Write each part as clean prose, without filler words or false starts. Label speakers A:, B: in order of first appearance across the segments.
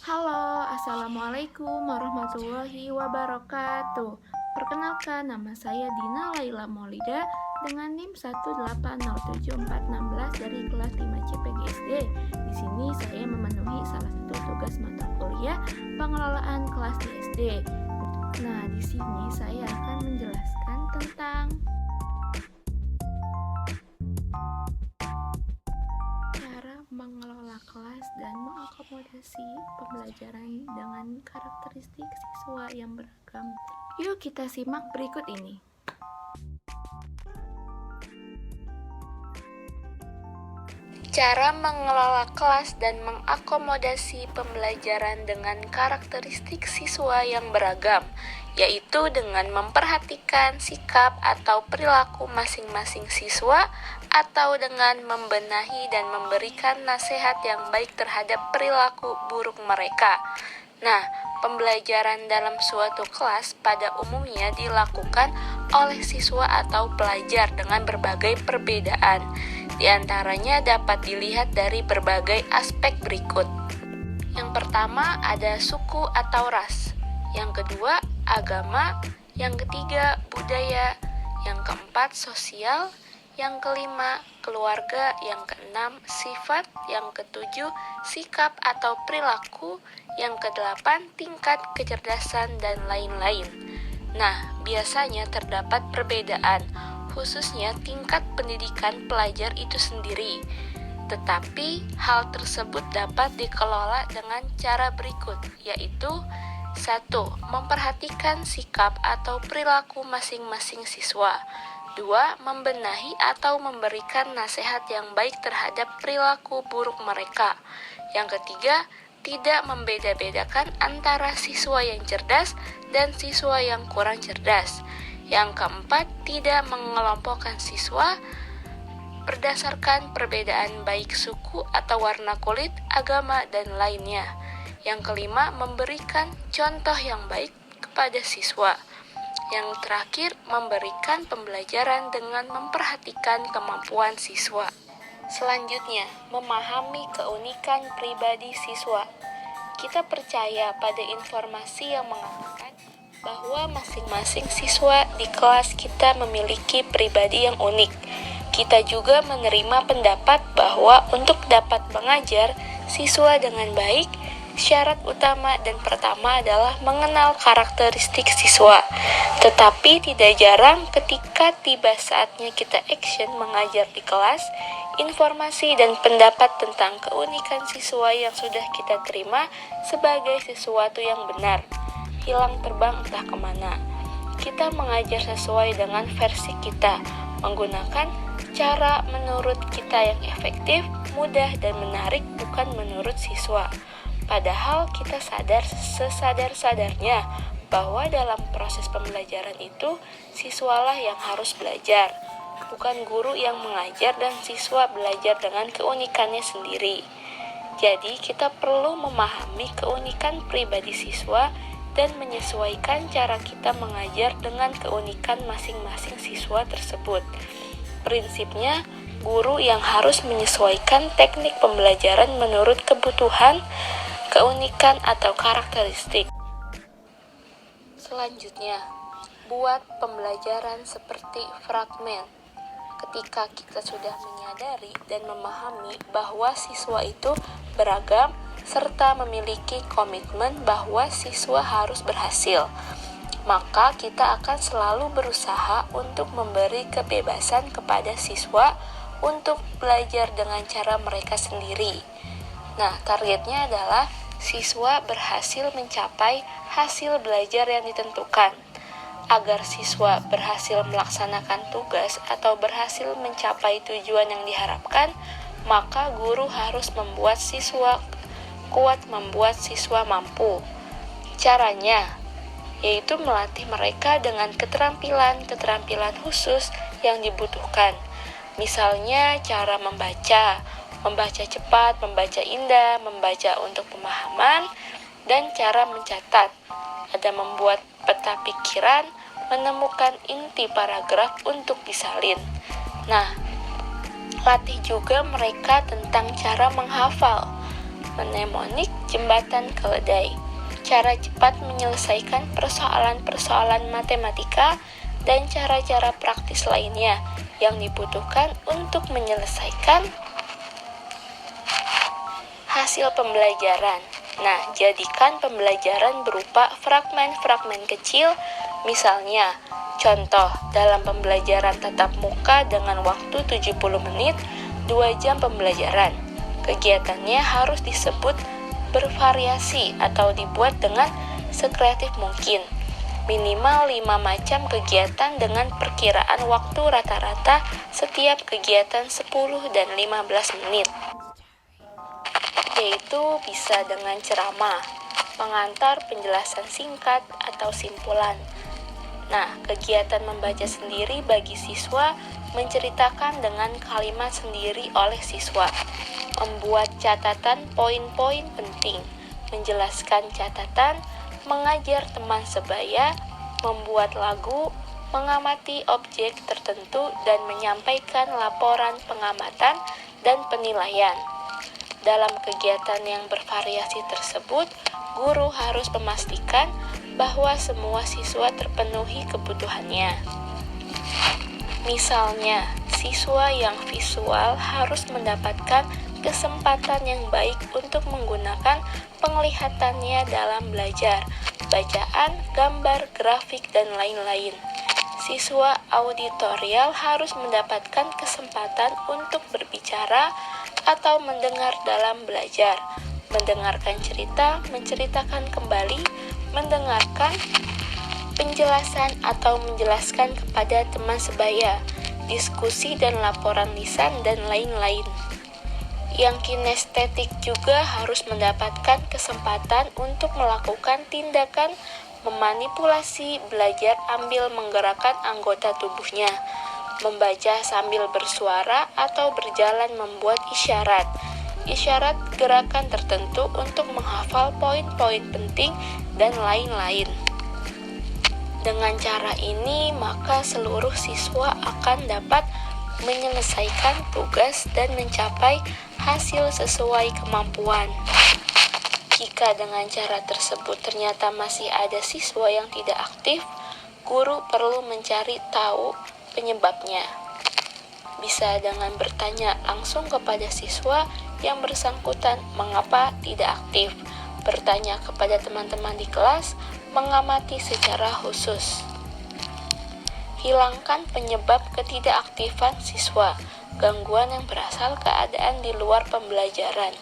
A: Halo, Assalamualaikum warahmatullahi wabarakatuh. Perkenalkan, nama saya Dina Laila Maulida dengan NIM 1807416 dari kelas 5 CPGSD. Di sini saya memenuhi salah satu tugas mata kuliah pengelolaan kelas di SD. Nah, di sini saya akan menjelaskan tentang cara mengelola kelas dan mengakomodasi pembelajaran dengan karakteristik siswa yang beragam. Yuk kita simak berikut ini. Cara mengelola kelas dan mengakomodasi pembelajaran dengan karakteristik siswa yang beragam, yaitu dengan memperhatikan sikap atau perilaku masing-masing siswa atau dengan membenahi dan memberikan nasihat yang baik terhadap perilaku buruk mereka. Nah, pembelajaran dalam suatu kelas pada umumnya dilakukan oleh siswa atau pelajar dengan berbagai perbedaan. Di antaranya dapat dilihat dari berbagai aspek berikut. Yang pertama ada suku atau ras. Yang kedua agama. Yang ketiga budaya. Yang keempat sosial. Yang kelima keluarga. Yang keenam sifat. Yang ketujuh sikap atau perilaku. Yang kedelapan tingkat kecerdasan dan lain-lain. Nah, biasanya terdapat perbedaan, khususnya tingkat pendidikan pelajar itu sendiri. Tetapi hal tersebut dapat dikelola dengan cara berikut, yaitu 1. Memperhatikan sikap atau perilaku masing-masing siswa. 2. Membenahi atau memberikan nasihat yang baik terhadap perilaku buruk mereka. Yang ketiga, tidak membeda-bedakan antara siswa yang cerdas dan siswa yang kurang cerdas. Yang keempat, tidak mengelompokkan siswa berdasarkan perbedaan baik suku atau warna kulit, agama, dan lainnya. Yang kelima, memberikan contoh yang baik kepada siswa. Yang terakhir, memberikan pembelajaran dengan memperhatikan kemampuan siswa. Selanjutnya, memahami keunikan pribadi siswa. Kita percaya pada informasi yang mengatakan bahwa masing-masing siswa di kelas kita memiliki pribadi yang unik. Kita juga menerima pendapat bahwa untuk dapat mengajar siswa dengan baik, syarat utama dan pertama adalah mengenal karakteristik siswa. Tetapi tidak jarang ketika tiba saatnya kita action mengajar di kelas, informasi dan pendapat tentang keunikan siswa yang sudah kita terima sebagai sesuatu yang benar hilang terbang entah kemana. Kita mengajar sesuai dengan versi kita, menggunakan cara menurut kita yang efektif, mudah, dan menarik, bukan menurut siswa. Padahal kita sadar sesadar-sadarnya bahwa dalam proses pembelajaran itu, siswalah yang harus belajar, bukan guru yang mengajar dan siswa belajar dengan keunikannya sendiri. Jadi kita perlu memahami keunikan pribadi siswa dan menyesuaikan cara kita mengajar dengan keunikan masing-masing siswa tersebut. Prinsipnya, guru yang harus menyesuaikan teknik pembelajaran menurut kebutuhan, keunikan, atau karakteristik. Selanjutnya, buat pembelajaran seperti fragmen. Ketika kita sudah menyadari dan memahami bahwa siswa itu beragam, serta memiliki komitmen bahwa siswa harus berhasil, maka kita akan selalu berusaha untuk memberi kebebasan kepada siswa untuk belajar dengan cara mereka sendiri. Nah, targetnya adalah siswa berhasil mencapai hasil belajar yang ditentukan. Agar siswa berhasil melaksanakan tugas atau berhasil mencapai tujuan yang diharapkan, maka guru harus membuat siswa kuat, membuat siswa mampu. Caranya yaitu melatih mereka dengan keterampilan khusus yang dibutuhkan. Misalnya cara membaca cepat, membaca indah, membaca untuk pemahaman, dan cara mencatat. Ada membuat peta pikiran, menemukan inti paragraf untuk disalin. Nah, latih juga mereka tentang cara menghafal. mnemonik jembatan keledai. Cara cepat menyelesaikan persoalan-persoalan matematika dan cara-cara praktis lainnya yang dibutuhkan untuk menyelesaikan hasil pembelajaran. Nah, jadikan pembelajaran berupa fragmen-fragmen kecil, misalnya, contoh, dalam pembelajaran tatap muka dengan waktu 70 menit, 2 jam pembelajaran. Kegiatannya harus disebut bervariasi atau dibuat dengan sekreatif mungkin. Minimal 5 macam kegiatan dengan perkiraan waktu rata-rata setiap kegiatan 10 dan 15 menit. Yaitu bisa dengan ceramah, pengantar, penjelasan singkat, atau simpulan. Nah, kegiatan membaca sendiri bagi siswa menceritakan dengan kalimat sendiri oleh siswa, membuat catatan poin-poin penting, menjelaskan catatan, mengajar teman sebaya, membuat lagu, mengamati objek tertentu, dan menyampaikan laporan pengamatan dan penilaian. Dalam kegiatan yang bervariasi tersebut, guru harus memastikan bahwa semua siswa terpenuhi kebutuhannya. Misalnya, siswa yang visual harus mendapatkan kesempatan yang baik untuk menggunakan penglihatannya dalam belajar, bacaan, gambar, grafik, dan lain-lain. Siswa auditorial harus mendapatkan kesempatan untuk berbicara atau mendengar dalam belajar, mendengarkan cerita, menceritakan kembali, mendengarkan penjelasan atau menjelaskan kepada teman sebaya, diskusi dan laporan lisan, dan lain-lain. Yang kinestetik juga harus mendapatkan kesempatan untuk melakukan tindakan memanipulasi, belajar ambil menggerakkan anggota tubuhnya, membaca sambil bersuara atau berjalan membuat isyarat gerakan tertentu untuk menghafal poin-poin penting, dan lain-lain. Dengan cara ini, maka seluruh siswa akan dapat menyelesaikan tugas dan mencapai hasil sesuai kemampuan. Jika dengan cara tersebut ternyata masih ada siswa yang tidak aktif, guru perlu mencari tahu penyebabnya. Bisa dengan bertanya langsung kepada siswa yang bersangkutan mengapa tidak aktif, bertanya kepada teman-teman di kelas, mengamati secara khusus. Hilangkan penyebab ketidakaktifan siswa, gangguan yang berasal keadaan di luar pembelajaran.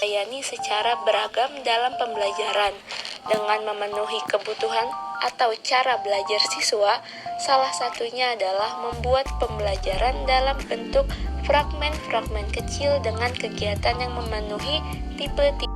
A: Layani secara beragam dalam pembelajaran dengan memenuhi kebutuhan atau cara belajar siswa. Salah satunya adalah membuat pembelajaran dalam bentuk fragmen-fragmen kecil dengan kegiatan yang memenuhi tipe-tipe